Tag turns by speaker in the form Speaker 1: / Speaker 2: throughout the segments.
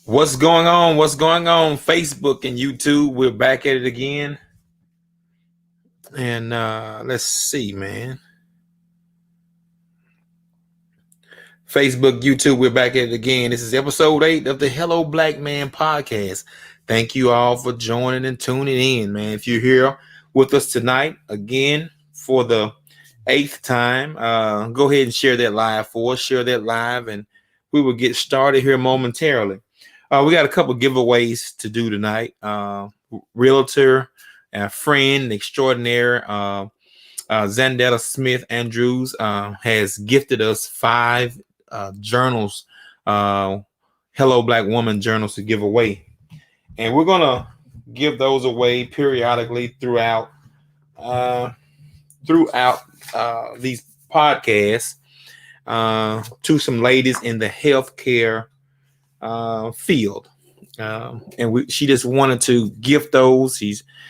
Speaker 1: What's going on? What's going on? Facebook and YouTube. We're back at it again. And let's see, man. Facebook, YouTube, we're back at it again. This is episode 8 of the Hello Black Man podcast. Thank you all for joining and tuning in, man. If you're here with us tonight, again, for the 8th time, go ahead and share that live for us. Share that live, and we will get started here momentarily. We got a couple giveaways to do tonight. Realtor, friend extraordinaire, Zandella Smith Andrews has gifted us 5 journals, Hello Black Woman journals to give away. And we're going to give those away periodically throughout these podcasts to some ladies in the healthcare field. She just wanted to gift those.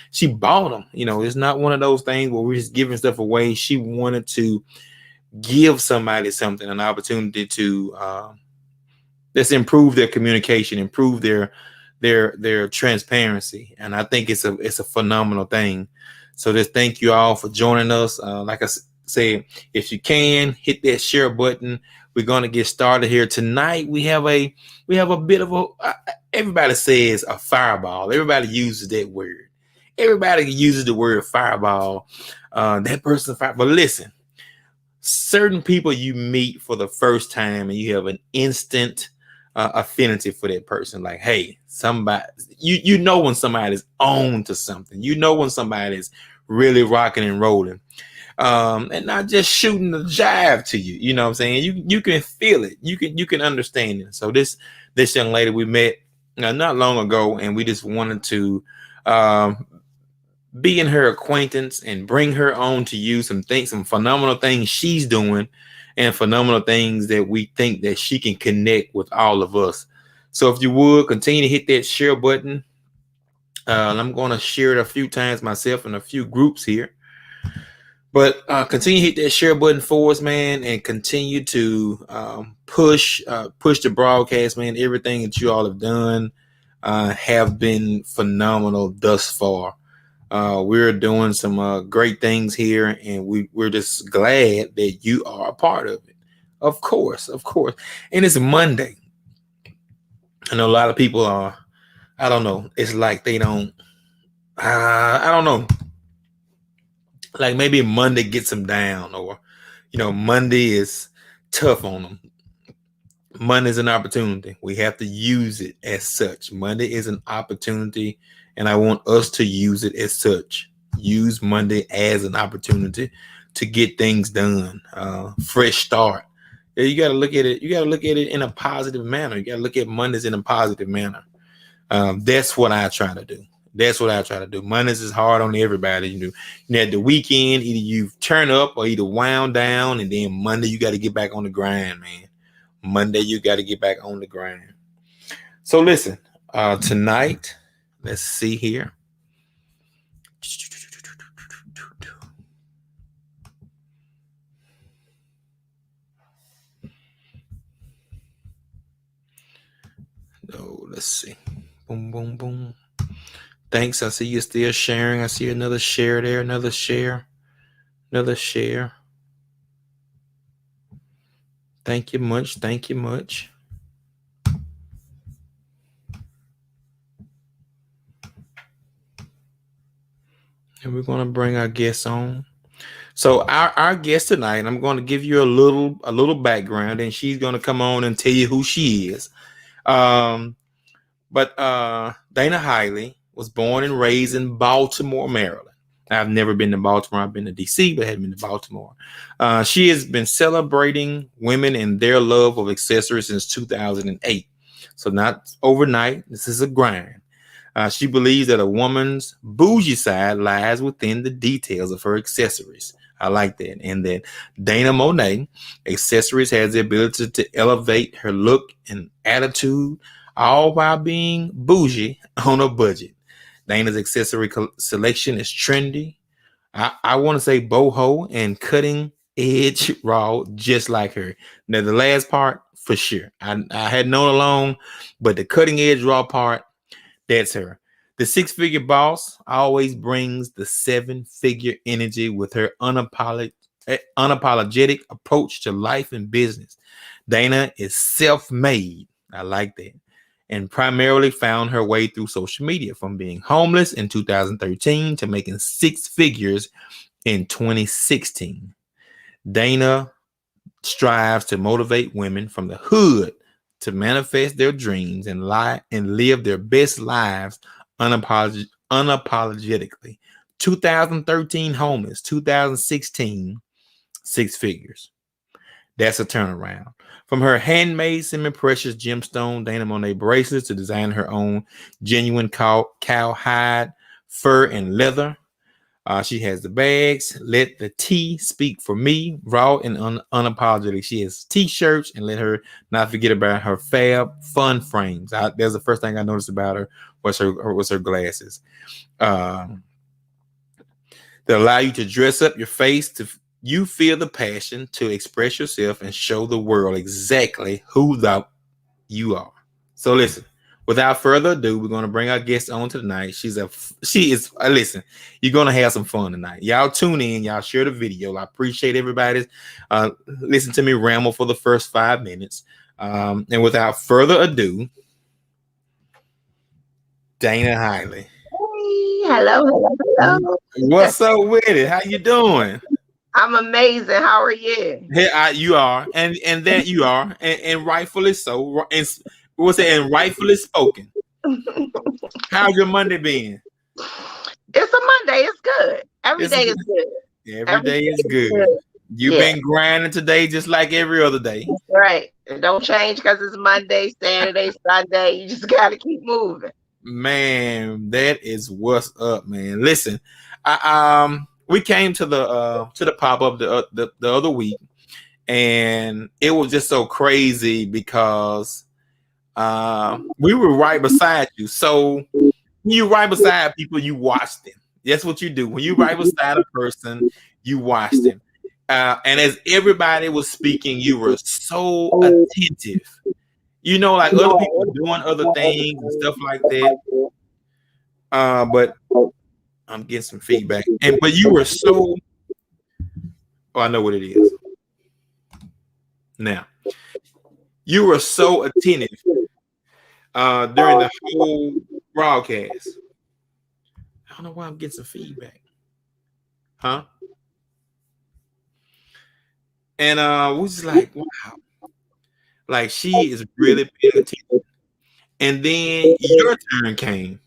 Speaker 1: She bought them. It's not one of those things where we're just giving stuff away. She wanted to give somebody something, an opportunity to let's improve their communication, improve their transparency. And I think it's a phenomenal thing. So just thank you all for joining us. Like I said, if you can hit that share button, we're going to get started here tonight. We have a bit of everybody says a fireball. Everybody uses that word. Everybody uses the word fireball. That person fireball. But listen, certain people you meet for the first time and you have an instant affinity for that person. Like, hey, somebody, you know when somebody's on to something. You know when somebody's really rocking and rolling. And not just shooting the jive to you. You know what I'm saying? You can feel it. You can understand it. So this young lady we met not long ago, and we just wanted to be in her acquaintance and bring her on to you some phenomenal things she's doing, and phenomenal things that we think that she can connect with all of us. So if you would continue to hit that share button. I'm going to share it a few times myself in a few groups here. But continue to hit that share button for us, man, and continue to push the broadcast, man. Everything that you all have done have been phenomenal thus far. We're doing some great things here, and we're just glad that you are a part of it. Of course. And it's Monday. I know a lot of people are, I don't know, it's like they don't, I don't know. Like maybe Monday gets them down, or Monday is tough on them. Monday is an opportunity. We have to use it as such. Monday is an opportunity, and I want us to use it as such. Use Monday as an opportunity to get things done. Fresh start. You got to look at it. You got to look at it in a positive manner. You got to look at Mondays in a positive manner. That's what I try to do. Mondays is hard on everybody. At the weekend, either you turn up or either wound down, and then Monday you got to get back on the grind, man. Monday you got to get back on the grind. So listen, tonight, let's see here. Oh, let's see. Boom, boom, boom. Thanks. I see you still sharing. I see another share there. Another share. Thank you much. And we're going to bring our guests on. So our guest tonight, I'm going to give you a little background, and she's going to come on and tell you who she is. But Dana Hiley was born and raised in Baltimore, Maryland. I've never been to Baltimore. I've been to D.C., but I haven't been to Baltimore. She has been celebrating women and their love of accessories since 2008. So not overnight. This is a grind. She believes that a woman's bougie side lies within the details of her accessories. I like that. And that Dana Monet Accessories has the ability to elevate her look and attitude, all while being bougie on a budget. Dana's accessory selection is trendy. I want to say boho and cutting edge raw, just like her. Now the last part for sure, I had known along, but the cutting edge raw part, that's her. The six-figure boss always brings the seven-figure energy with her unapologetic approach to life and business. Dana is self-made. I like that. And primarily found her way through social media, from being homeless in 2013 to making six figures in 2016. Dana strives to motivate women from the hood to manifest their dreams and live their best lives unapologetically. 2013 homeless, 2016 six figures. That's a turnaround. From her handmade semi-precious gemstone Dana Monet bracelets to design her own genuine cow hide, fur, and leather. She has the bags. Let the tea speak for me, raw and unapologetic. She has t-shirts, and let her not forget about her fab fun frames. That's the first thing I noticed about her was her glasses. Um, that allow you to dress up your face to you feel the passion to express yourself and show the world exactly who you are. So listen, without further ado, we're going to bring our guest on tonight. She is listen, you're going to have some fun tonight. Y'all tune in, y'all share the video. I appreciate everybody's listen to me ramble for the first 5 minutes. And without further ado, Dana Hiley.
Speaker 2: Hey, hello.
Speaker 1: What's up with it? How you doing?
Speaker 2: I'm amazing. How are you?
Speaker 1: Here you are, and that you are, and rightfully so. And what's it? And rightfully spoken. How's your Monday been?
Speaker 2: It's a Monday. It's good. Every
Speaker 1: It's
Speaker 2: day is good.
Speaker 1: every day is good. You've
Speaker 2: Yeah,
Speaker 1: been grinding today, just like every other day.
Speaker 2: that's right. It don't change because it's Monday, Saturday, Sunday. You just got to keep moving.
Speaker 1: Man, that is what's up, man. Listen, we came to the pop up the other week, and it was just so crazy because we were right beside you. So when you right beside people, you watch them. That's what you do. When you right beside a person, you watch them. And as everybody was speaking, you were so attentive. You know, like other people doing other things and stuff like that. But I'm getting some feedback. But you were so. Oh, I know what it is. Now, you were so attentive during the whole broadcast. I don't know why I'm getting some feedback. Huh? And we was like, wow. Like she is really paying attention. And then your turn came.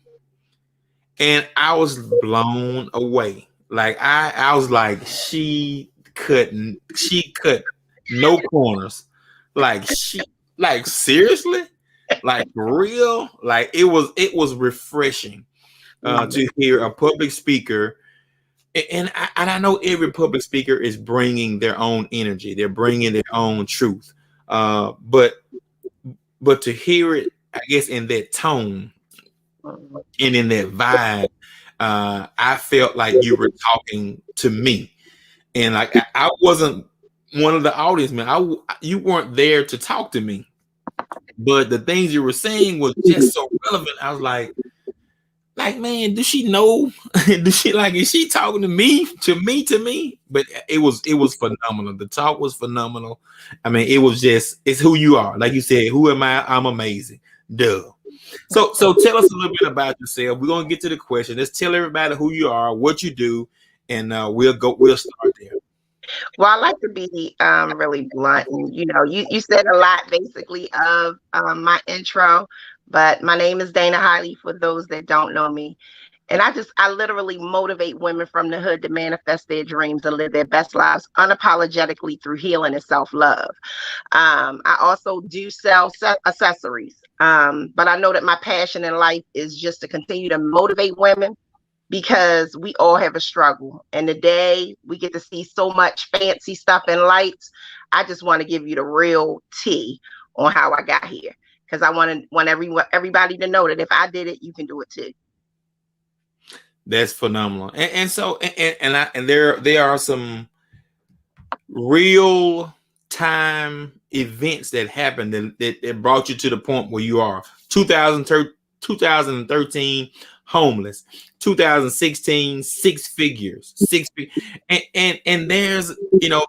Speaker 1: And I was blown away. Like I was like, she cut no corners. Like seriously? Like for real? Like it was refreshing to hear a public speaker. And I know every public speaker is bringing their own energy. They're bringing their own truth. But to hear it, I guess, in that tone and in that vibe, I felt like you were talking to me, and like I wasn't one of the audience, man. You weren't there to talk to me, but the things you were saying was just so relevant. I was like, man, does she know? Does she is she talking to me? To me? But it was phenomenal. The talk was phenomenal. I mean, it's who you are. Like you said, who am I? I'm amazing. Duh. So tell us a little bit about yourself. We're gonna get to the question. Let's tell everybody who you are, what you do, and we'll start there.
Speaker 2: Well, I like to be really blunt, and you said a lot basically of my intro, but my name is Dana Hiley for those that don't know me. And I literally motivate women from the hood to manifest their dreams and live their best lives unapologetically through healing and self-love. I also do sell accessories. But I know that my passion in life is just to continue to motivate women because we all have a struggle. And the day we get to see so much fancy stuff and lights, I just want to give you the real tea on how I got here. Because I want everybody to know that if I did it, you can do it too.
Speaker 1: That's phenomenal. And so there are some real time events that happened that brought you to the point where you are? 2013 homeless, 2016 and there's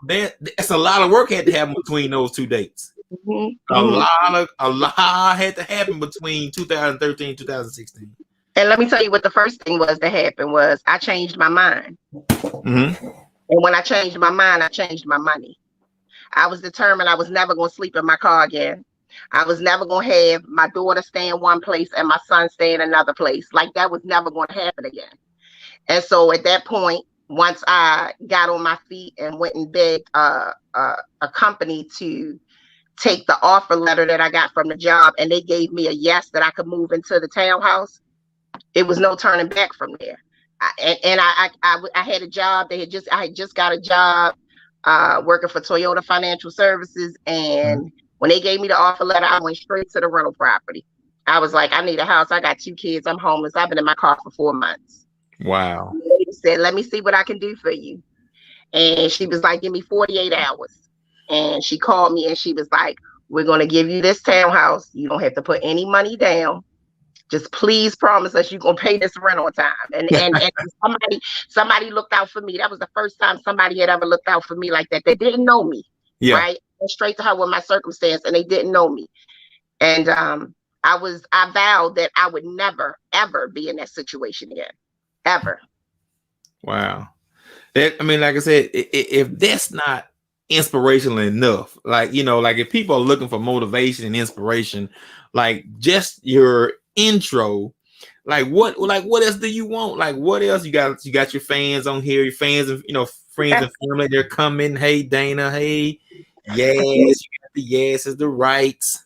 Speaker 1: there's a lot of work had to happen between those two dates. A lot had to happen between 2013 and 2016.
Speaker 2: And let me tell you what the first thing was that happened was I changed my mind.
Speaker 1: Mm-hmm.
Speaker 2: And when I changed my mind, I changed my money. I was determined I was never going to sleep in my car again. I was never going to have my daughter stay in one place and my son stay in another place. Like that was never going to happen again. And so at that point, once I got on my feet and went and begged a company to take the offer letter that I got from the job, and they gave me a yes that I could move into the townhouse, it was no turning back from there. I had a job. I had just got a job working for Toyota Financial Services, and when they gave me the offer letter, I went straight to the rental property. I was like, I need a house. I got 2 kids. I'm homeless. I've been in my car for 4 months.
Speaker 1: Wow.
Speaker 2: The lady said, let me see what I can do for you. And she was like, give me 48 hours. And she called me and she was like, we're going to give you this townhouse. You don't have to put any money down. Just please promise us you're going to pay this rent on time. And somebody looked out for me. That was the first time somebody had ever looked out for me like that. They didn't know me.
Speaker 1: Yeah.
Speaker 2: Right. I went straight to her with my circumstance and they didn't know me. And I vowed that I would never, ever be in that situation again. Ever.
Speaker 1: Wow. Like I said, if that's not inspirational enough, like if people are looking for motivation and inspiration, like just your intro, what else do you want? Like what else you got your fans on here, your fans and friends and family, they're coming. Hey Dana, hey, yes, you got the yeses, the rights.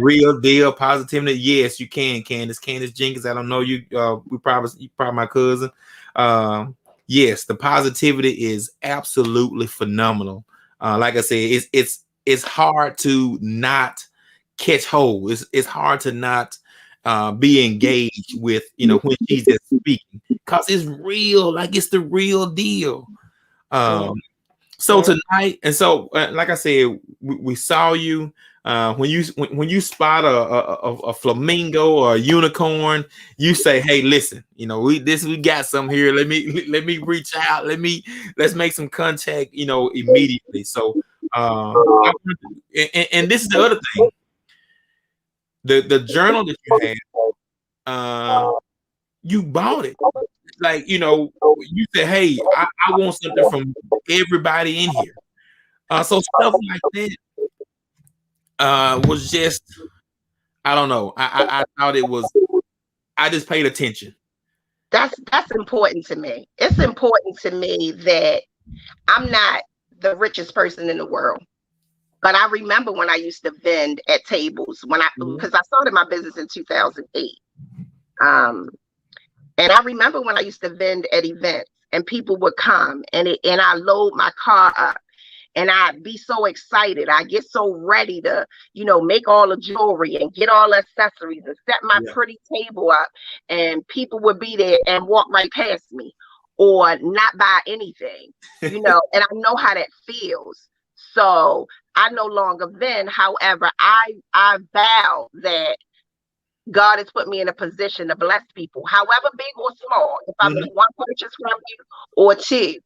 Speaker 1: Real deal, positivity. Yes, you can, Candace Jenkins. I don't know you. You probably my cousin. Yes, the positivity is absolutely phenomenal. Like I said, it's hard to not catch hold. It's hard to not be engaged with when she's just speaking, because it's real. Like it's the real deal. So tonight, and so like I said, we saw you. When you spot a flamingo or a unicorn, you say, "Hey, listen, we got some here. Let me reach out. Let's make some contact, immediately." So, and this is the other thing. The journal that you had, you bought it. Like you said, "Hey, I want something from everybody in here." So stuff like that. Was just, I don't know. I thought it was. I just paid attention.
Speaker 2: That's important to me. It's important to me that I'm not the richest person in the world, but I remember when I used to vend at tables because I started my business in 2008. And I remember when I used to vend at events and people would come and I load my car up. And I'd be so excited. I get so ready to, make all the jewelry and get all the accessories and set my pretty table up. And people would be there and walk right past me or not buy anything, and I know how that feels. So I no longer vend. However, I vow that God has put me in a position to bless people, however big or small. If I make one purchase from you or two,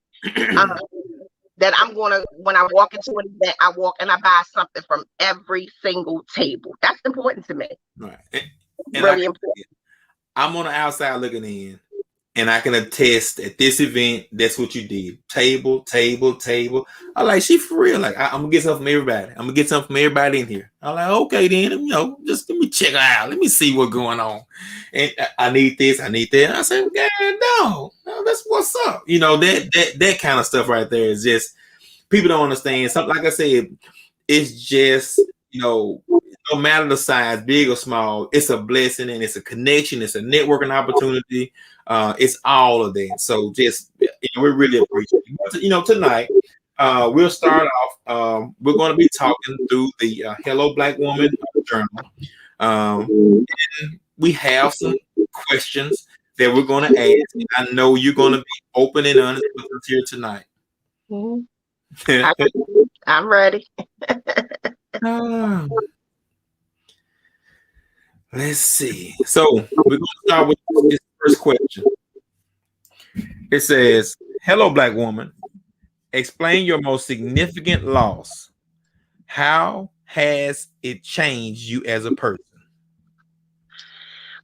Speaker 2: that I'm going to, when I walk into an event, I walk and I buy something from every single table. That's important to me.
Speaker 1: Right.
Speaker 2: And really important.
Speaker 1: I'm on the outside looking in, and I can attest at this event, that's what you did. Table. I'm like, she for real. Like, I'm going to get something from everybody. In here. I'm like, okay, then, just let me check her out. Let me see what's going on. And I need this, I need that. And I said, no, that's what's up. That kind of stuff right there is just, people don't understand. Something, like I said, it's just, no matter the size, big or small, it's a blessing and it's a connection. It's a networking opportunity. It's all of that. So just, we really appreciate it. Tonight, we'll start off. We're going to be talking through the Hello Black Woman journal. And we have some questions that we're going to ask. I know you're going to be open and honest with us here tonight.
Speaker 2: I'm ready.
Speaker 1: Ah, let's see. So we're gonna start with this first question. It says, "Hello, black woman. Explain your most significant loss. How has it changed you as a person?"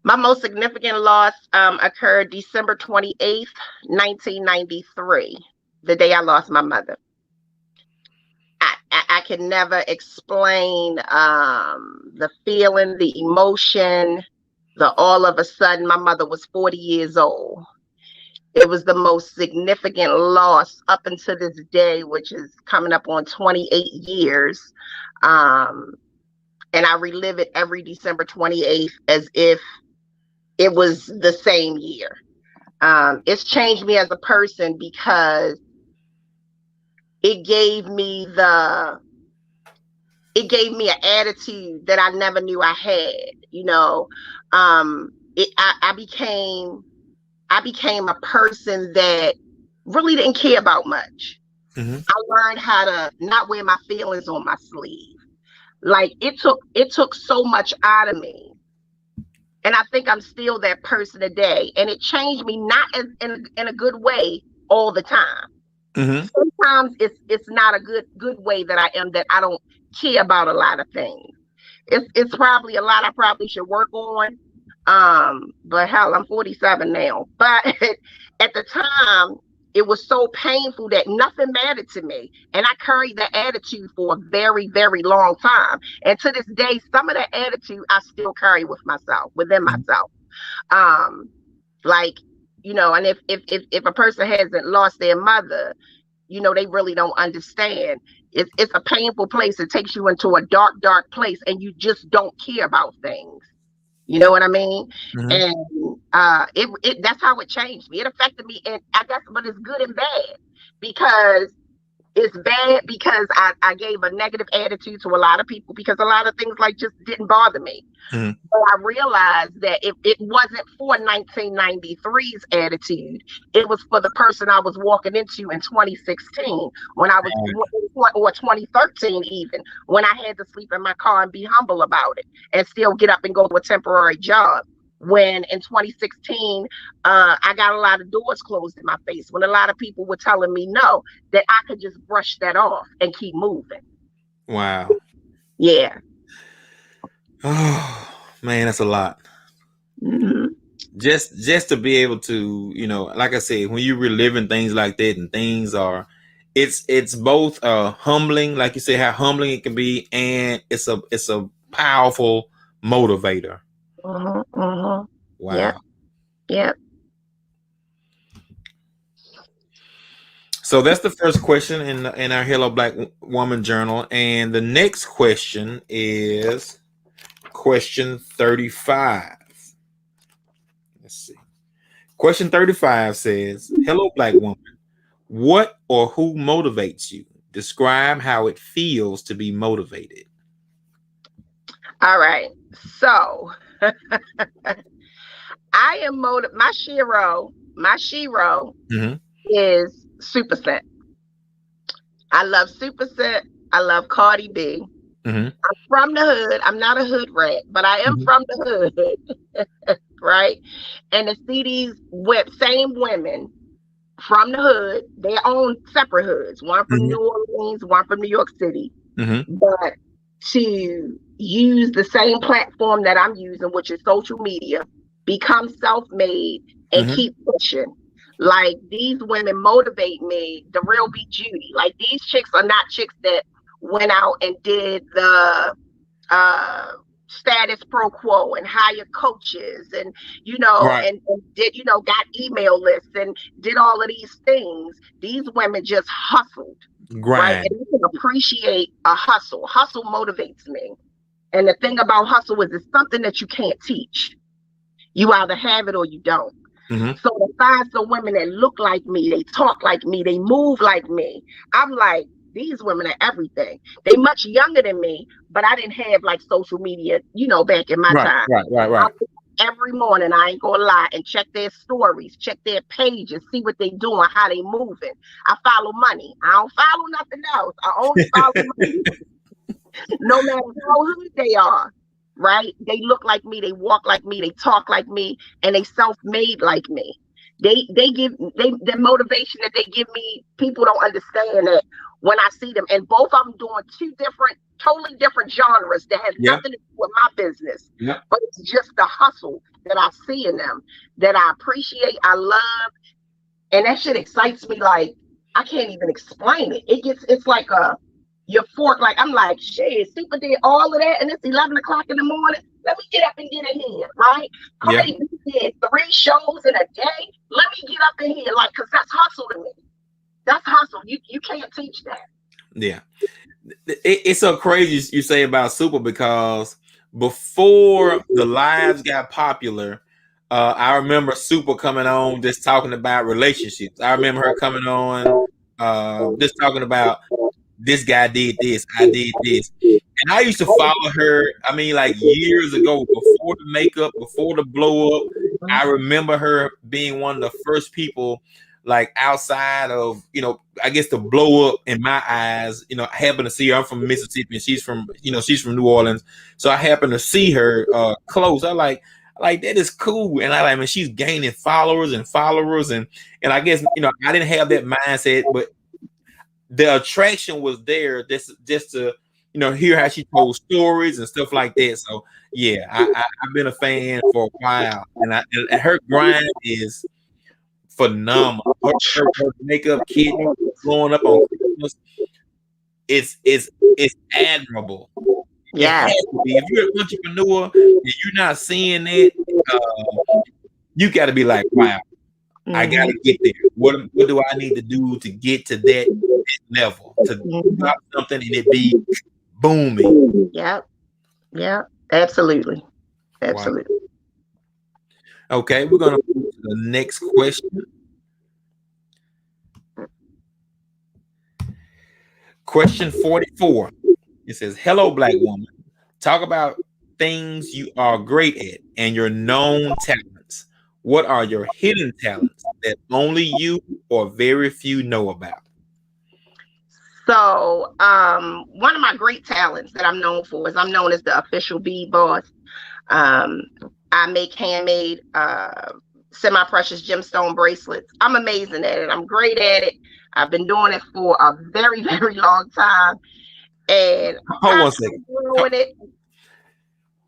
Speaker 2: My most significant loss occurred December 28th, 1993, the day I lost my mother. I can never explain the feeling, the emotion, the all of a sudden my mother was 40 years old. It was the most significant loss up until this day, which is coming up on 28 years. Um, and I relive it every December 28th as if it was the same year. It's changed me as a person because it gave me the it gave me an attitude that I never knew I had. I became a person that really didn't care about much.
Speaker 1: Mm-hmm.
Speaker 2: I learned how to not wear my feelings on my sleeve. Like it took so much out of me. And I think I'm still that person today. And it changed me not as in a good way all the time.
Speaker 1: Mm-hmm.
Speaker 2: Sometimes it's not a good way that I am, that I don't care about a lot of things. It's probably a lot I probably should work on. But hell, I'm 47 now. But at the time, it was so painful that nothing mattered to me. And I carried that attitude for a very, very long time. And to this day, some of that attitude I still carry within myself. Um, like, and if a person hasn't lost their mother, they really don't understand. It's a painful place. It takes you into a dark, dark place, and you just don't care about things. You know what I mean?
Speaker 1: Mm-hmm.
Speaker 2: And it that's how it changed me. It affected me, and I guess, but it's good and bad, because it's bad because I gave a negative attitude to a lot of people, because a lot of things like just didn't bother me.
Speaker 1: Mm-hmm.
Speaker 2: But I realized that if it wasn't for 1993's attitude, it was for the person I was walking into in 2016, when I was, or 2013 even, when I had to sleep in my car and be humble about it and still get up and go to a temporary job. When in 2016, I got a lot of doors closed in my face, when a lot of people were telling me no, that I could just brush that off and keep moving.
Speaker 1: Wow.
Speaker 2: Yeah.
Speaker 1: Oh man, that's a lot.
Speaker 2: Mm-hmm.
Speaker 1: Just to be able to, like I said, when you're reliving things like that, and things are, it's both humbling, like you say, how humbling it can be, and it's a powerful motivator.
Speaker 2: Mm-hmm. Mm-hmm. Yeah.
Speaker 1: Wow.
Speaker 2: Yeah.
Speaker 1: So that's the first question in our Hello Black Woman journal, and the next question is question 35. Let's see. Question 35 says, "Hello Black Woman. What or who motivates you? Describe how it feels to be motivated."
Speaker 2: All right. So I am my shiro
Speaker 1: Mm-hmm.
Speaker 2: is Super Scent. I love Super Scent. I love Cardi B.
Speaker 1: Mm-hmm.
Speaker 2: From the hood. I'm not a hood rat, but I am
Speaker 1: Mm-hmm.
Speaker 2: from the hood. Right? And to see these same women from the hood, they own separate hoods, one from New Orleans, one from New York City.
Speaker 1: Mm-hmm.
Speaker 2: But to use the same platform that I'm using, which is social media, become self-made and
Speaker 1: Mm-hmm.
Speaker 2: keep pushing. Like, these women motivate me, the real B Judy. Like, these chicks are not chicks that went out and did the uh status pro quo and hired coaches, and
Speaker 1: Right.
Speaker 2: did, got email lists and did all of these things. These women just hustled, right?
Speaker 1: Grind.
Speaker 2: And you can appreciate a hustle. Hustle motivates me. And the thing about hustle is, it's something that you can't teach. You either have it or you don't.
Speaker 1: Mm-hmm.
Speaker 2: So to find some women that look like me, they talk like me, they move like me, I'm like, these women are everything. They much younger than me, but I didn't have like social media, back in my
Speaker 1: Right.
Speaker 2: time.
Speaker 1: Right. Right.
Speaker 2: I,
Speaker 1: Right.
Speaker 2: every morning. I ain't gonna lie, and check their stories, check their pages, see what they doing, how they moving. I follow money. I don't follow nothing else. I only follow money. No matter how hood they are, right? They look like me, they walk like me, they talk like me, and they self-made like me. They give the motivation that they give me, people don't understand that when I see them. And both of them doing two different, totally different genres that has
Speaker 1: Yeah.
Speaker 2: nothing to do with my business.
Speaker 1: Yeah.
Speaker 2: But it's just the hustle that I see in them that I appreciate, I love, and that shit excites me like I can't even explain it. It's like a euphoric. Like I'm like, shit, Super did all of that, and it's 11 o'clock in the morning. Let me get up and get in here, right?
Speaker 1: Yeah.
Speaker 2: Cardi B did 3 shows in a day. Let me get up in here, like, cause that's hustle to me. That's hustle. You can't teach that.
Speaker 1: Yeah. It's so crazy you say about Super, because before the lives got popular, I remember Super coming on just talking about relationships. I remember her coming on just talking about this guy did this, I did this. And I used to follow her, I mean, like years ago, before the makeup, before the blow up. I remember her being one of the first people, like outside of, I guess the blow up in my eyes. I happened to see her. I'm from Mississippi and she's from New Orleans. So I happened to see her close. I like that is cool. And I like, man, she's gaining followers. And I guess, I didn't have that mindset, but the attraction was there just to hear how she told stories and stuff like that. So yeah, I've been a fan for a while, and her grind is phenomenal. Her makeup kit blowing up on Christmas, it's admirable. It
Speaker 2: Yeah.
Speaker 1: has to be. If you're an entrepreneur and you're not seeing that, you got to be like, wow, I got to get there. What do I need to do to get to that level, to drop something and it be booming?
Speaker 2: Yep. Absolutely.
Speaker 1: Wow. Okay, we're gonna move to the next question. Question 44. It says, "Hello, Black woman. Talk about things you are great at and your known talents. What are your hidden talents that only you or very few know about?"
Speaker 2: So, one of my great talents that I'm known for is I'm known as the official bead boss. I make handmade, semi-precious gemstone bracelets. I'm amazing at it. I'm great at it. I've been doing it for a very, very long time, and
Speaker 1: Hold one second.
Speaker 2: growing it.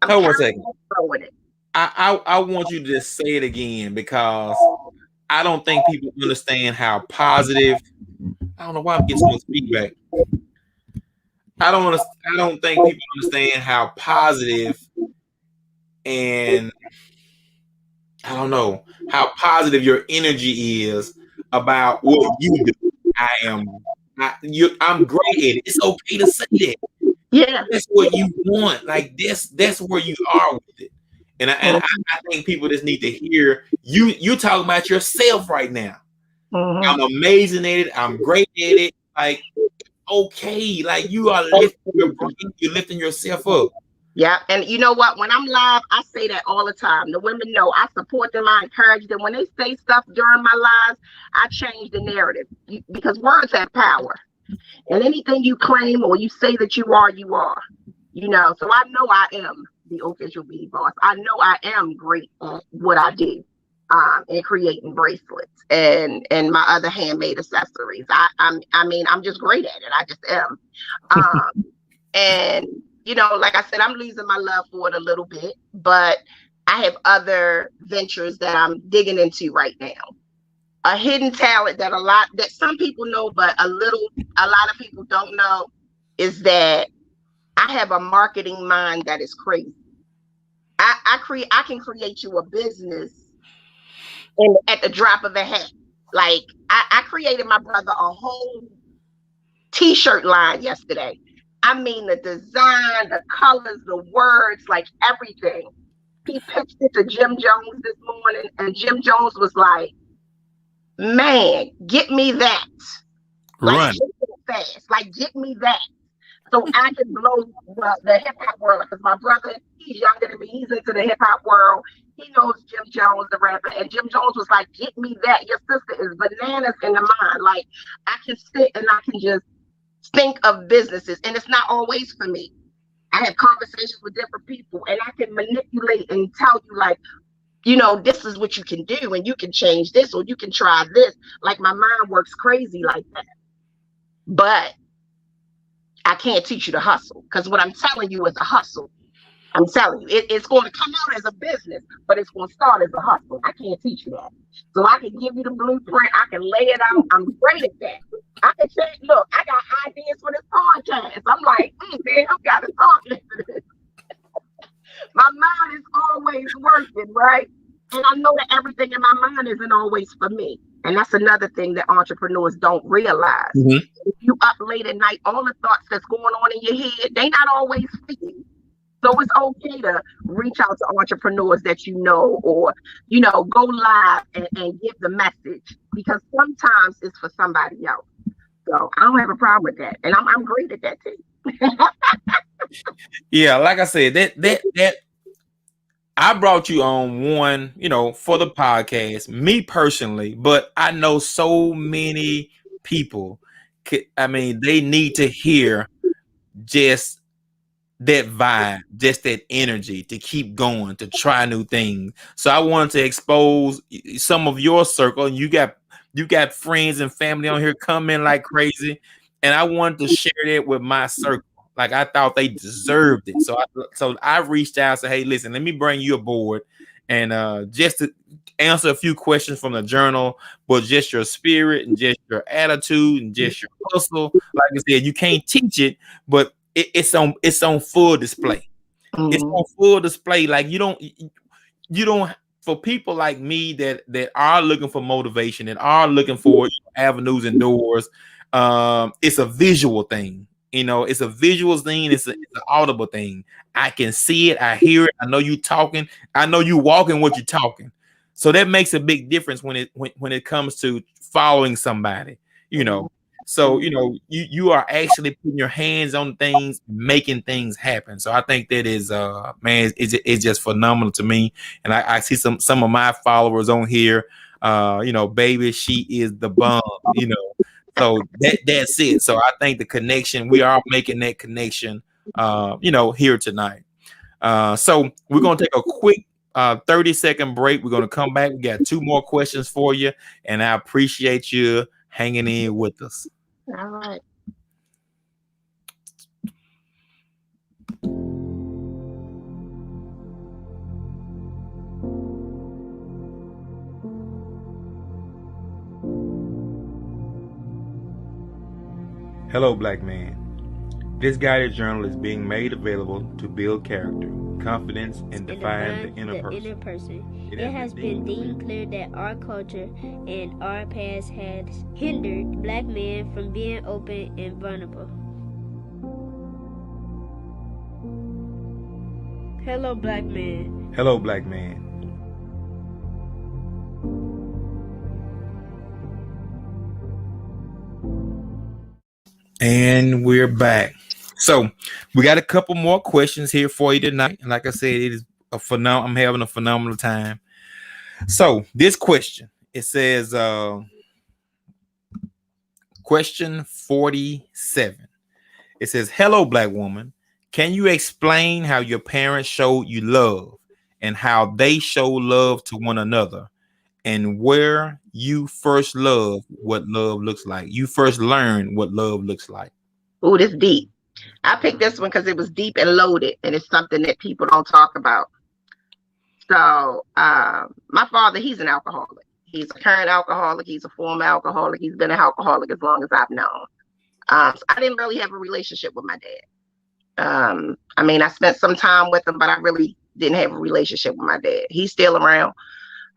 Speaker 1: Hold one second.
Speaker 2: Growing it.
Speaker 1: I want you to just say it again, because I don't think people understand how positive. I don't know why I'm getting so much feedback. I don't think people understand how positive, and I don't know how positive your energy is about what you do. I'm great at it. It's okay to say that.
Speaker 2: Yeah.
Speaker 1: That's what you want. Like that's where you are with it. And I think people just need to hear you talking about yourself right now. I'm amazing at it. I'm great at it. Like, okay, like you are lifting your brain, you're lifting yourself up.
Speaker 2: Yeah, and you know what? When I'm live, I say that all the time. The women know I support them, I encourage them. When they say stuff during my lives, I change the narrative because words have power. And anything you claim or you say that you are, you are. So I know I am the official bead boss. I know I am great at what I do, in creating bracelets and my other handmade accessories. I'm just great at it. I just am. And like I said, I'm losing my love for it a little bit, but I have other ventures that I'm digging into right now. A hidden talent that some people know, but a lot of people don't know, is that I have a marketing mind that is crazy. I can create you a business at the drop of a hat. Like I created my brother a whole t-shirt line yesterday. I mean, the design, the colors, the words, like everything. He pitched it to Jim Jones this morning, and Jim Jones was like, "Man, get me that. Like, fast. Like, get me that. So I can blow the hip hop world." Because my brother, he's younger than me. He's into the hip hop world. He knows Jim Jones, the rapper, and Jim Jones was like, "Get me that. Your sister is bananas in the mind." Like I can sit and I can just think of businesses, and it's not always for me. I have conversations with different people, and I can manipulate and tell you, like, this is what you can do, and you can change this, or you can try this. Like my mind works crazy like that, but I can't teach you to hustle because what I'm telling you is a hustle. I'm telling you, it's going to come out as a business, but it's going to start as a hustle. I can't teach you that. So I can give you the blueprint. I can lay it out. I'm great at that. I can say, look, I got ideas for this podcast. I'm like, man, I've got to talk into this. My mind is always working, right? And I know that everything in my mind isn't always for me. And that's another thing that entrepreneurs don't realize.
Speaker 1: Mm-hmm.
Speaker 2: If you up late at night, all the thoughts that's going on in your head, they not always for you. So it's okay to reach out to entrepreneurs that or, go live and give the message because sometimes it's for somebody else. So I don't have a problem with that. And I'm great at that too.
Speaker 1: Yeah, like I said, that I brought you on one, for the podcast, me personally, but I know so many people, they need to hear just that vibe, just that energy to keep going, to try new things. So I wanted to expose some of your circle, and you got friends and family on here coming like crazy, and I wanted to share that with my circle. Like I thought they deserved it. So I reached out and said, hey, listen, let me bring you aboard and just to answer a few questions from the journal, but just your spirit and just your attitude and just your hustle. Like I said, you can't teach it, but it's on full display. Mm-hmm. It's on full display. Like you don't for people like me that are looking for motivation, that are looking for avenues and doors. It's a visual thing. It's a visual thing. It's an audible thing. I can see it. I hear it. I know you talking. I know you walking what you're talking. So that makes a big difference when it comes to following somebody. So you are actually putting your hands on things, making things happen. So I think that is man, it's just phenomenal to me. And I see some of my followers on here. Baby, she is the bomb. So that's it. So I think the connection, we are making that connection. Here tonight. So we're gonna take a quick 30-second break. We're gonna come back. We got 2 more questions for you, and I appreciate you hanging in with us.
Speaker 2: All right.
Speaker 1: Hello, Black man. This guided journal is being made available to build character, confidence, and define the inner person.
Speaker 3: It has been deemed clear that our culture and our past has hindered Black men from being open and vulnerable. Hello, Black man.
Speaker 1: Hello, Black man. And we're back. So we got a couple more questions here for you tonight. And like I said, it is I'm having a phenomenal time. So this question, it says, question 47. It says, hello, Black woman. Can you explain how your parents showed you love and how they show love to one another and where you first love what love looks like? You first learn what love looks like.
Speaker 2: Oh, this deep. I picked this one because it was deep and loaded, and it's something that people don't talk about. So my father, he's an alcoholic. He's a current alcoholic. He's a former alcoholic. He's been an alcoholic as long as I've known. So I didn't really have a relationship with my dad. I spent some time with him, but I really didn't have a relationship with my dad. He's still around.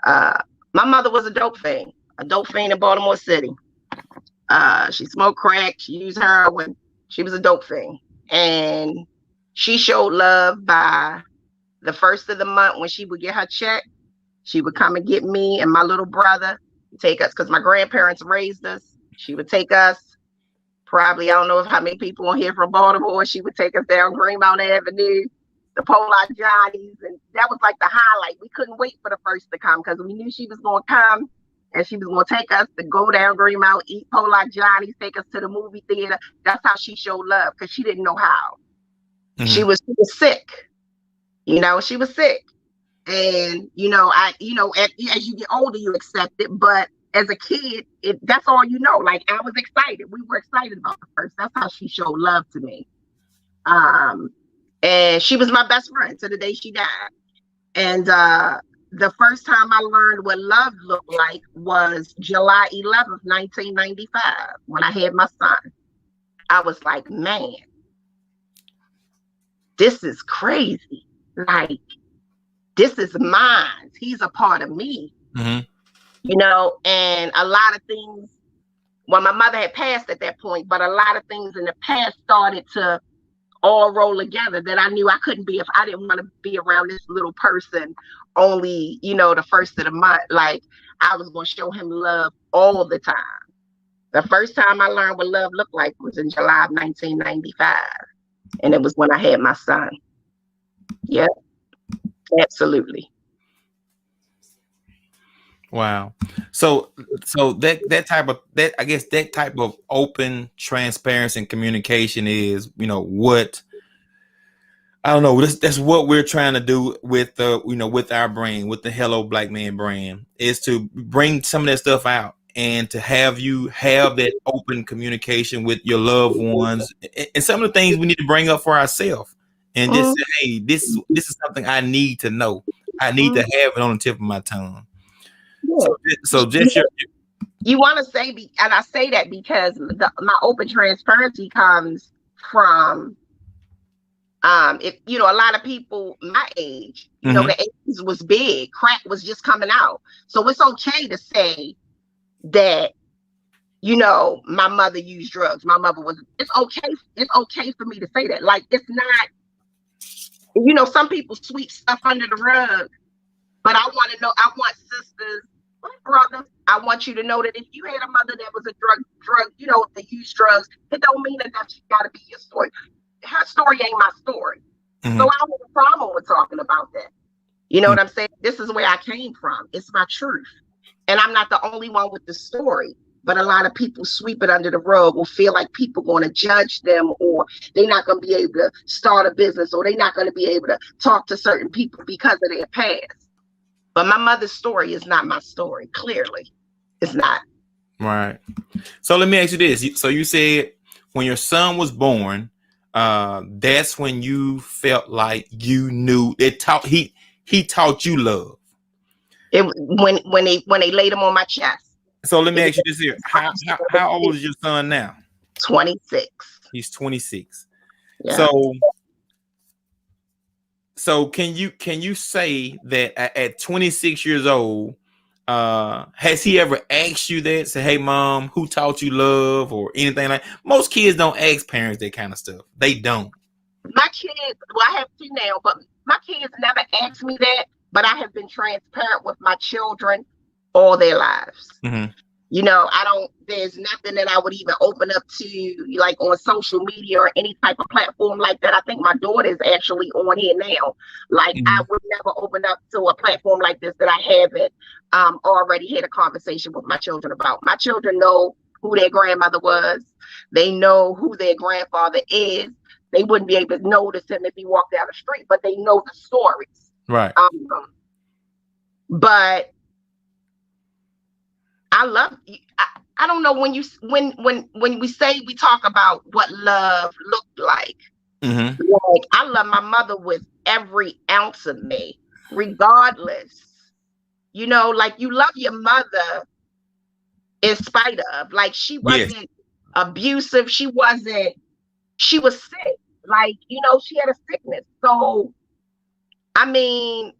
Speaker 2: My mother was a dope fiend in Baltimore City. She smoked crack. She used heroin. She was a dope fiend. And she showed love by the first of the month when she would get her check. She would come and get me and my little brother, take us, because my grandparents raised us. She would take us, probably, I don't know how many people on here from Baltimore. She would take us down Greenmount Avenue, the Polar Johnnies, and that was like the highlight. We couldn't wait for the first to come because we knew she was going to come and she was going to take us to go down Greenmount, eat Polar Johnnies, take us to the movie theater. That's how she showed love because she didn't know how.
Speaker 1: Mm-hmm.
Speaker 2: She was sick. She was sick. And, as you get older, you accept it. But as a kid, that's all you know. Like, I was excited. We were excited about the first. That's how she showed love to me. And she was my best friend to the day she died. And the first time I learned what love looked like was July 11th, 1995, when I had my son. I was like, man, this is crazy. Like, this is mine. He's a part of me.
Speaker 1: Mm-hmm.
Speaker 2: And a lot of things, well, my mother had passed at that point, but a lot of things in the past started to all roll together that I knew I couldn't be if I didn't want to be around this little person only, the first of the month. Like, I was going to show him love all the time. The first time I learned what love looked like was in July of 1995. And it was when I had my son. Yep. Absolutely.
Speaker 1: Wow. So that type of open transparency and communication is, what I don't know. That's what we're trying to do with with our brand, with the Hello Black Man brand, is to bring some of that stuff out and to have you have that open communication with your loved ones and some of the things we need to bring up for ourselves and just say, hey, this is something I need to know. I need to have it on the tip of my tongue.
Speaker 2: Yeah.
Speaker 1: So just
Speaker 2: you want to say, and I say that because my open transparency comes from, a lot of people my age, the 80s was big, crack was just coming out. So it's okay to say that, my mother used drugs. My mother it's okay for me to say that. Like, it's not, some people sweep stuff under the rug, but I want sisters, brother, I want you to know that if you had a mother that was a drug, that used drugs, it don't mean that that's got to be your story. Her story ain't my story.
Speaker 1: Mm-hmm.
Speaker 2: So I don't have a problem with talking about that. You know what I'm saying? This is where I came from. It's my truth. And I'm not the only one with the story, but a lot of people sweep it under the rug or feel like people going to judge them, or they're not going to be able to start a business, or they're not going to be able to talk to certain people because of their past. But my mother's story is not my story. Clearly, it's not.
Speaker 1: Right. So let me ask you this. So you said when your son was born, that's when you felt like you knew he taught you love.
Speaker 2: It when they laid him on my chest.
Speaker 1: So let me ask you this here. How old is your son now?
Speaker 2: 26.
Speaker 1: He's 26.
Speaker 2: Yeah.
Speaker 1: So can you say that at 26 years old, has he ever asked you that? Say, hey, mom, who taught you love or anything like? Most kids don't ask parents that kind of stuff. They don't.
Speaker 2: My kids, well, I have two now, but my kids never asked me that. But I have been transparent with my children all their lives.
Speaker 1: Mm-hmm.
Speaker 2: There's nothing that I would even open up to, like on social media or any type of platform like that. I think my daughter is actually on here now. Like, I would never open up to a platform like this that I haven't already had a conversation with my children about. My children know who their grandmother was. They know who their grandfather is. They wouldn't be able to notice him if he walked down the street, but they know the stories.
Speaker 1: Right.
Speaker 2: But I love you. I don't know when we say we talk about what love looked like.
Speaker 1: Mm-hmm.
Speaker 2: Like, I love my mother with every ounce of me, regardless. Like, you love your mother in spite of. Like, she wasn't abusive. She was sick. Like, she had a sickness. So, I mean,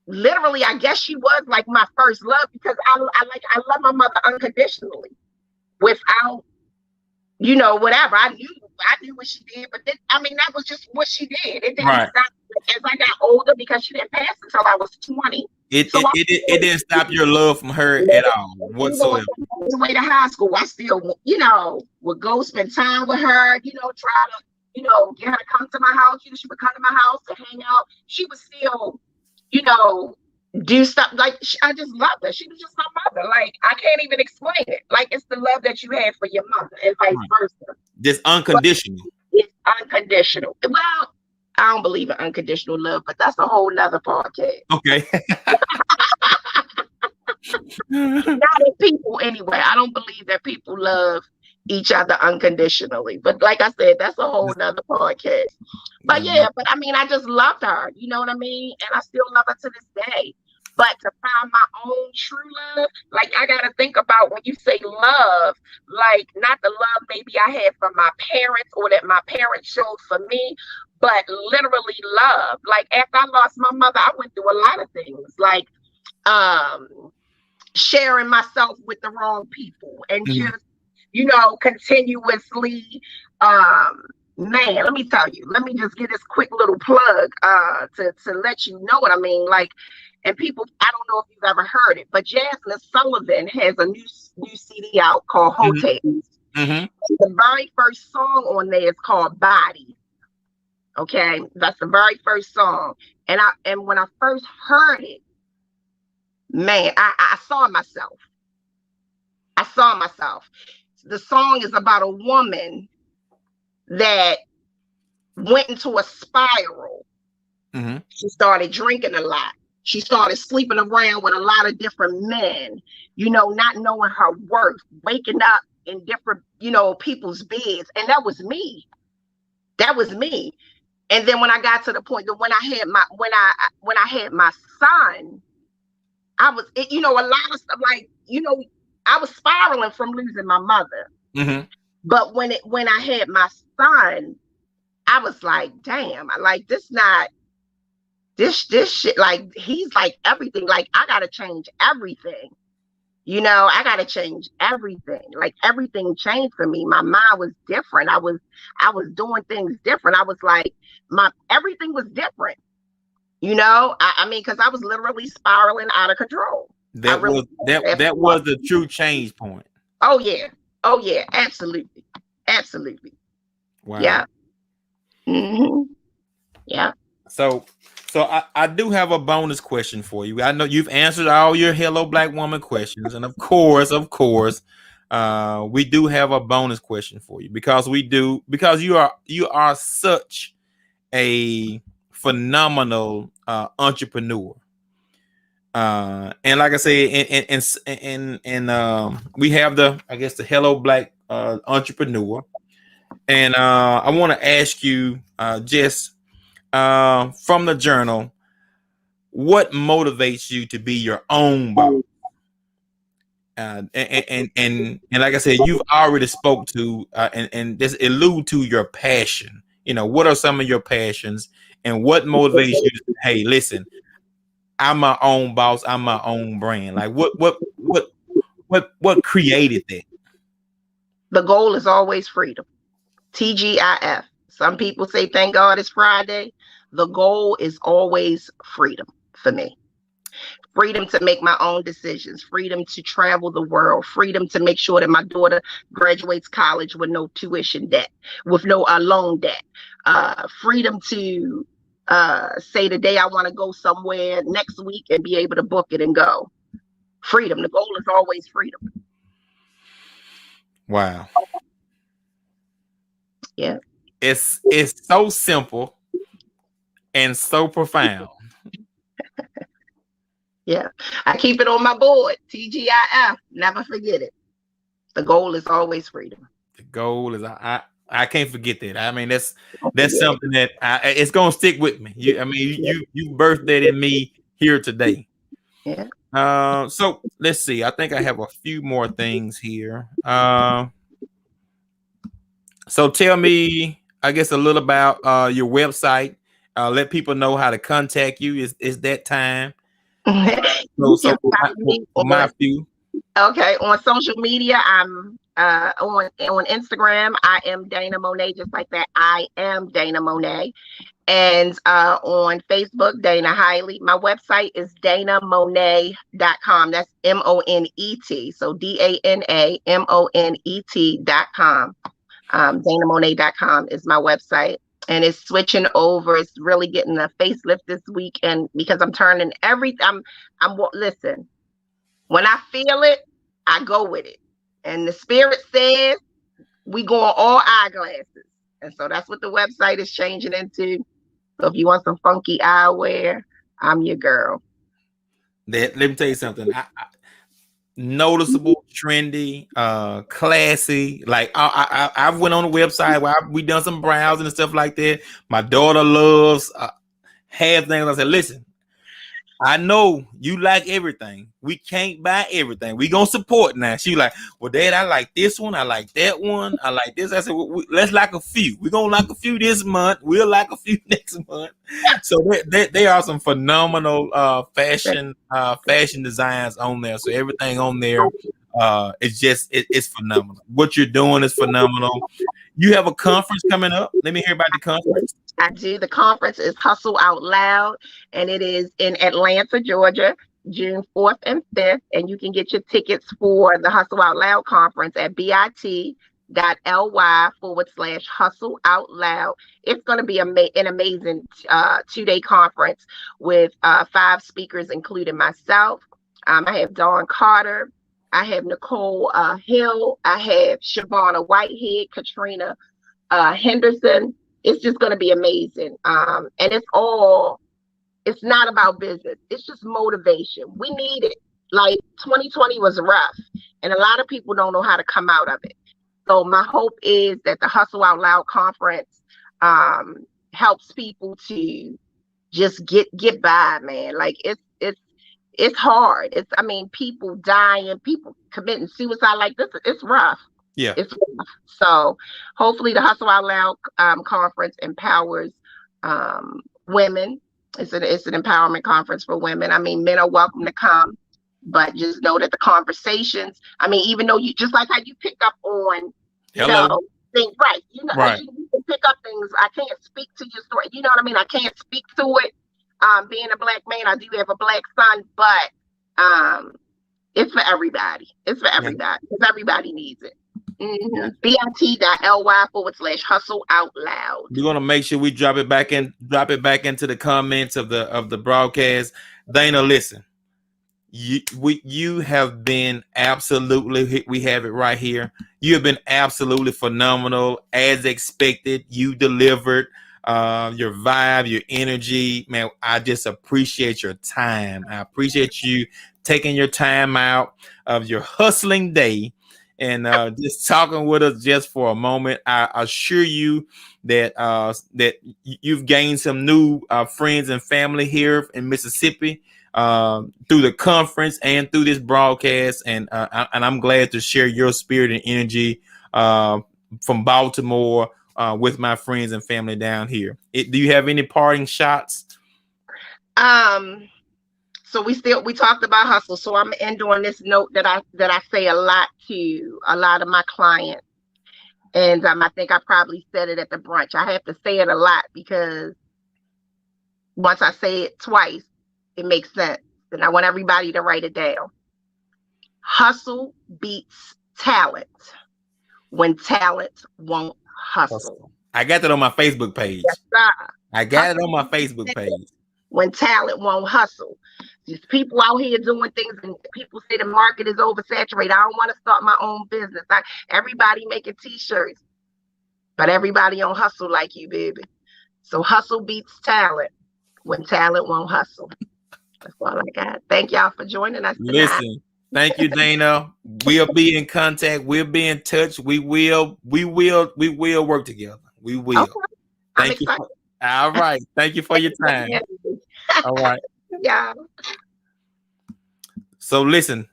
Speaker 2: literally, I guess she was like my first love, because I love my mother unconditionally, without, whatever. I knew what she did, but then, that was just what she did. It didn't stop as I got older, because she didn't pass until I was 20.
Speaker 1: It didn't stop your love from her at all whatsoever.
Speaker 2: On the way to high school, I still, would go spend time with her, try to, get her to come to my house. She would come to my house to hang out. She would still, you know, do stuff like I just loved her. She was just my mother. Like I can't even explain it. Like it's the love that you have for your mother and vice versa.
Speaker 1: Just unconditional.
Speaker 2: It's unconditional. Well, I don't believe in unconditional love, but that's a whole nother podcast.
Speaker 1: Okay.
Speaker 2: Not in people anyway. I don't believe that people love each other unconditionally. But like I said, that's a whole nother podcast. But yeah, but I mean, I just loved her. You know what I mean? And I still love her to this day. But to find my own true love, like I gotta think about when you say love, like not the love maybe I had for my parents or that my parents showed for me, but literally love. Like after I lost my mother, I went through a lot of things, like sharing myself with the wrong people and just, continuously man, let me tell you, let me just get this quick little plug to let you know what I mean. Like, and people, I don't know if you've ever heard it, but Jasmine Sullivan has a new CD out called Hotels. The very first song on there is called Body. Okay, that's the very first song. And when I first heard it, man, I saw myself. I saw myself. The song is about a woman that went into a spiral. She started drinking a lot. She started sleeping around with a lot of different men, not knowing her worth, waking up in different, people's beds. And that was me. That was me. And then when I got to the point that when I had my son, I was, a lot of stuff like, I was spiraling from losing my mother. But when I had my son, I was like, damn, like this shit, like he's like everything. Like I gotta change everything. I gotta change everything. Like everything changed for me. My mind was different. I was doing things different. I was like, everything was different. I mean, because I was literally spiraling out of control.
Speaker 1: That was the true change point.
Speaker 2: Oh yeah, absolutely. Wow. Yeah. Yeah.
Speaker 1: So I do have a bonus question for you. I know you've answered all your Hello Black Woman questions, and of course, we do have a bonus question for you because you are such a phenomenal entrepreneur. And like I said, and we have the Hello Black entrepreneur, and I want to ask you just from the journal, what motivates you to be your own boss? And like I said, you've already spoke to and just allude to your passion. What are some of your passions, and what motivates you to say, hey, listen, I'm my own boss, I'm my own brand? Like what created that?
Speaker 2: The goal is always freedom. TGIF. Some people say, thank God it's Friday. The goal is always freedom for me. Freedom to make my own decisions, freedom to travel the world, freedom to make sure that my daughter graduates college with no tuition debt, with no loan debt, freedom to say the day I want to go somewhere next week and be able to book it and go. Freedom. The goal is always freedom.
Speaker 1: Wow.
Speaker 2: Yeah.
Speaker 1: It's so simple and so profound.
Speaker 2: Yeah. I keep it on my board. TGIF. Never forget it. The goal is always freedom.
Speaker 1: The goal is I can't forget that. I mean, that's something that it's gonna stick with me. You birthed that in me here today.
Speaker 2: Yeah.
Speaker 1: So let's see. I think I have a few more things here. So tell me, I guess, a little about your website. Let people know how to contact you. Is that time? So my few.
Speaker 2: Okay, on social media, I'm on Instagram. I am Dana Monet, just like that. I am Dana Monet. And on Facebook, Dana Hiley. My website is danamonet.com. That's MONET. So DANAMONET.com. DanaMonet.com is my website. And it's switching over. It's really getting a facelift this week. And because I'm turning listen, when I feel it, I go with it. And the spirit says we go on all eyeglasses. And so that's what the website is changing into. So if you want some funky eyewear, I'm your girl.
Speaker 1: Let me tell you something. Noticeable, trendy, classy. Like I went on the website where we done some browsing and stuff like that. My daughter loves have things. I said, listen, I know you like everything. We can't buy everything. We gonna support now. She like, well, Dad, I like this one. I like that one. I like this. I said, well, let's like a few. We're gonna like a few this month. We'll like a few next month. So they are some phenomenal fashion designs on there. So everything on there it's phenomenal. What you're doing is phenomenal. You have a conference coming up. Let me hear about the conference.
Speaker 2: I do. The conference is Hustle Out Loud, and it is in Atlanta, Georgia, June 4th and 5th. And you can get your tickets for the Hustle Out Loud conference at bit.ly/Hustle Out Loud. It's going to be an amazing 2-day conference with 5 speakers, including myself. I have Dawn Carter. I have Nicole Hill. I have Shavonna Whitehead, Katrina Henderson. It's just going to be amazing. And it's not about business. It's just motivation. We need it. Like 2020 was rough, and a lot of people don't know how to come out of it. So my hope is that the Hustle Out Loud conference helps people to just get by, man. Like it's hard. People dying, people committing suicide. Like this, it's rough.
Speaker 1: Yeah.
Speaker 2: It's rough. So hopefully the Hustle Out Loud conference empowers women. It's an empowerment conference for women. Men are welcome to come, but just know that the conversations, even though you, just like how you pick up on, things, right.
Speaker 1: Right.
Speaker 2: You can pick up things. I can't speak to your story. You know what I mean? I can't speak to it. Being a Black man, I do have a Black son, but it's for everybody. It's for everybody because everybody needs it. Mm-hmm. bit.ly/Hustle Out Loud.
Speaker 1: We're gonna make sure we drop it back into the comments of the broadcast. Dana, listen, you have been absolutely. We have it right here. You have been absolutely phenomenal, as expected. You delivered. Your vibe, your energy, man. I just appreciate your time. I appreciate you taking your time out of your hustling day and just talking with us just for a moment. I assure you that that you've gained some new friends and family here in Mississippi through the conference and through this broadcast. And I'm glad to share your spirit and energy from Baltimore with my friends and family down here. Do you have any parting shots?
Speaker 2: So we talked about hustle. So I'm end on this note that I say a lot to a lot of my clients. And I think I probably said it at the brunch. I have to say it a lot because once I say it twice, it makes sense. And I want everybody to write it down. Hustle beats talent when talent won't hustle.
Speaker 1: I got that on my Facebook page.
Speaker 2: Yes, sir.
Speaker 1: I got it on my Facebook page.
Speaker 2: When talent won't hustle. These people out here doing things and people say the market is oversaturated. I don't want to start my own business. Everybody making t-shirts, but everybody don't hustle like you, baby. So hustle beats talent when talent won't hustle. That's all I got. Thank y'all for joining us tonight.
Speaker 1: Listen, thank you, Dana. We'll be in contact. We'll be in touch. We will work together. We will. Okay. Thank you. All right. Thank you for your time. All right.
Speaker 2: Yeah.
Speaker 1: So listen,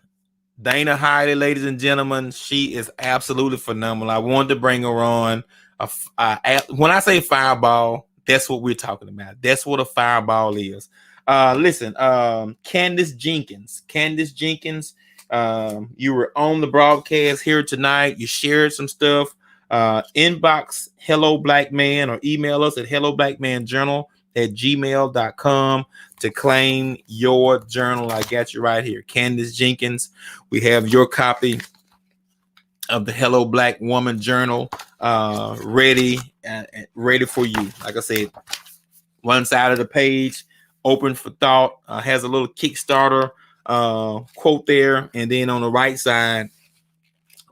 Speaker 1: Dana Hiley, ladies and gentlemen, she is absolutely phenomenal. I wanted to bring her on. When I say fireball, that's what we're talking about. That's what a fireball is. Listen, Candace Jenkins, you were on the broadcast here tonight. You shared some stuff. Inbox Hello Black Man or email us at helloblackmanjournal@gmail.com to claim your journal. I got you right here. Candace Jenkins, we have your copy of the Hello Black Woman Journal ready ready for you. Like I said, one side of the page open for thought, has a little Kickstarter quote there, and then on the right side,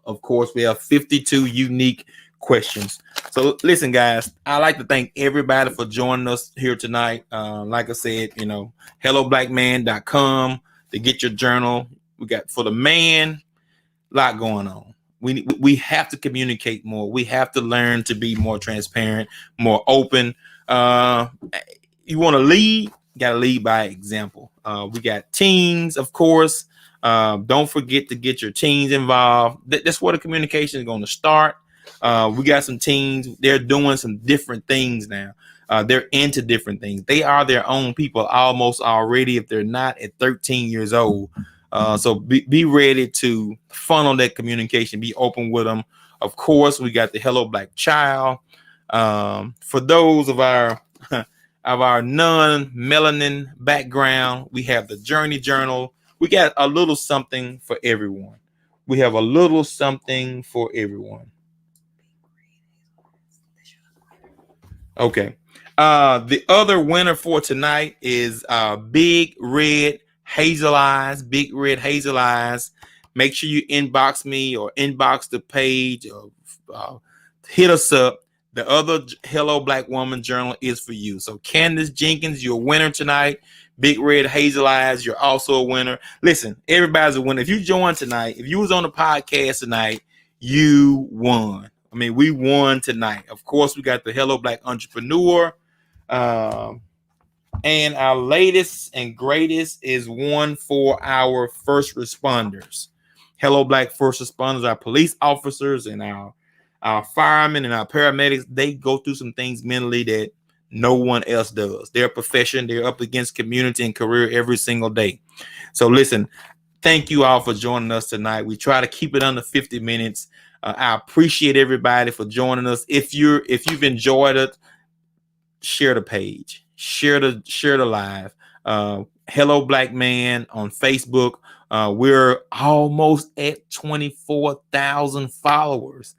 Speaker 1: of course, we have 52 unique questions. So listen, guys, I'd like to thank everybody for joining us here tonight. Like I said, helloblackman.com to get your journal. We got for the man, a lot going on. We have to communicate more. We have to learn to be more transparent, more open. You want to lead, got to lead by example. We got teens, of course. Don't forget to get your teens involved. That's where the communication is going to start. We got some teens. They're doing some different things now. They're into different things. They are their own people almost already if they're not at 13 years old. So be ready to funnel that communication. Be open with them. Of course, we got the Hello Black Child. For those of our non-melanin background, we have the Journey Journal. We got a little something for everyone. We have a little something for everyone. Okay. The other winner for tonight is Big Red Hazel Eyes. Big Red Hazel Eyes. Make sure you inbox me or inbox the page or hit us up. The other Hello Black Woman journal is for you. So Candace Jenkins, you're a winner tonight. Big Red Hazel Eyes, you're also a winner. Listen, everybody's a winner. If you joined tonight, if you was on the podcast tonight, you won. I mean, we won tonight. Of course, we got the Hello Black Entrepreneur. And our latest and greatest is one for our first responders. Hello Black first responders, our police officers and our firemen and our paramedics. They go through some things mentally that no one else does. Their profession, they're up against community and career every single day. So listen, thank you all for joining us tonight. We try to keep it under 50 minutes. I appreciate everybody for joining us. If you've enjoyed it, share the page, share the live. Hello Black Man on Facebook. We're almost at 24,000 followers.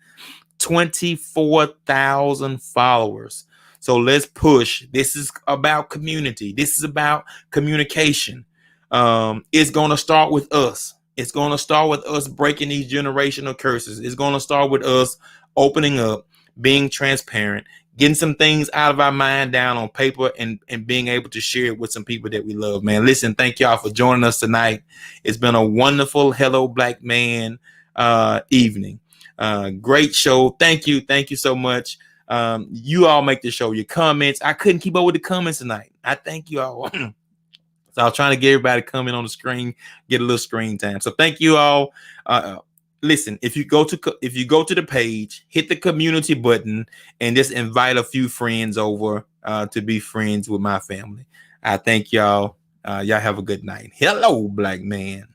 Speaker 1: 24,000 followers. So let's push. This is about community. This is about communication. It's going to start with us. It's going to start with us breaking these generational curses. It's going to start with us opening up, being transparent, getting some things out of our mind down on paper and being able to share it with some people that we love, man. Listen, thank y'all for joining us tonight. It's been a wonderful Hello Black Man evening. Great show. Thank you so much. You all make the show. Your comments, I couldn't keep up with the comments tonight. I thank you all. So I was trying to get everybody to come in on the screen, get a little screen time. So thank you all. Listen, if you go to the page, hit the community button and just invite a few friends over to be friends with my family. I thank y'all. Y'all have a good night. Hello, Black Man.